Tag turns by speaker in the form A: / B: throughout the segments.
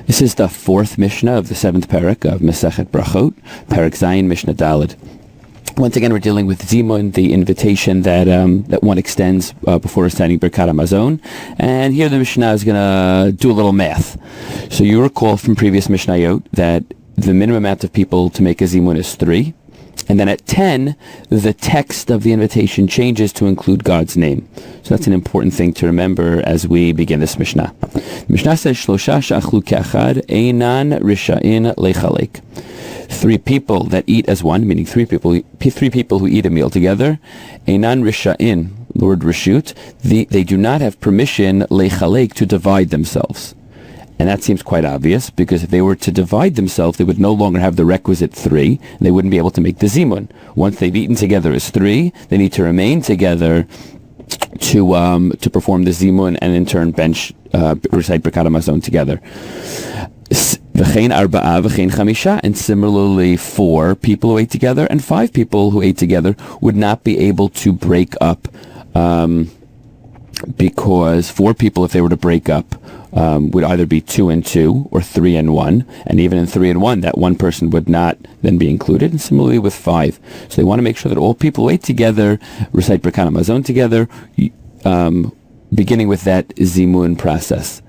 A: This is the fourth Mishnah of the seventh Perek of Masechet Brakhot, Perek Zayin Mishnah Daled. Once again, we're dealing with Zimun, the invitation that one extends before reciting Birkat HaMazon. And here the Mishnah is going to do a little math. So you recall from previous Mishnayot that the minimum amount of people to make a Zimun is 3. And then at 10, the text of the invitation changes to include God's name. So that's an important thing to remember as we begin this Mishnah. The Mishnah says, Shlosha she'achlu ke'achad einan risha'in lechalek. 3 people that eat as one, meaning 3 people who eat a meal together, einan risha'in, the word rishut, they do not have permission lechalek to divide themselves. And that seems quite obvious, because if they were to divide themselves, they would no longer have the requisite 3, and they wouldn't be able to make the zimun. Once they've eaten together as 3, they need to remain together to perform the zimun, and in turn recite Birkat HaMazon together. V'chein arba'a v'chein chamisha, and similarly 4 people who ate together and 5 people who ate together would not be able to break up, because 4 people, if they were to break up, would either be 2 and 2 or 3 and 1, and even in 3 and 1, that one person would not then be included, and similarly with 5. So they want to make sure that all people who ate together recite Birkat HaMazon together, beginning with that zimun process.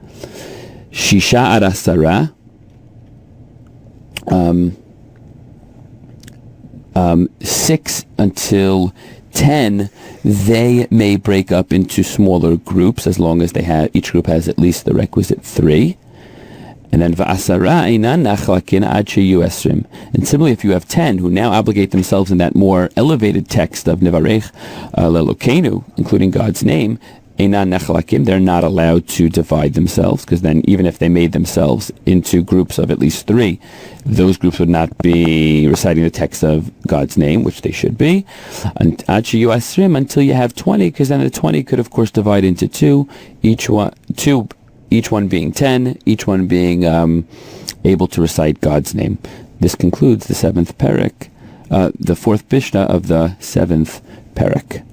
A: Shisha ad asara, 6 until 10, they may break up into smaller groups as long as each group has at least the requisite 3. And then va'asara einan nachlakin ad sheyu esrim. And similarly, if you have 10 who now obligate themselves in that more elevated text of Nivarech Lelokenu, including God's name, einan nachlakin, they're not allowed to divide themselves, because then even if they made themselves into groups of at least 3, those groups would not be reciting the text of God's name, which they should be, and ad sheyu esrim, until you have 20, because then the 20 could of course divide into 2, each one being 10, each one being able to recite God's name. This concludes the 7th Perek, the 4th Mishnah of the 7th Perek.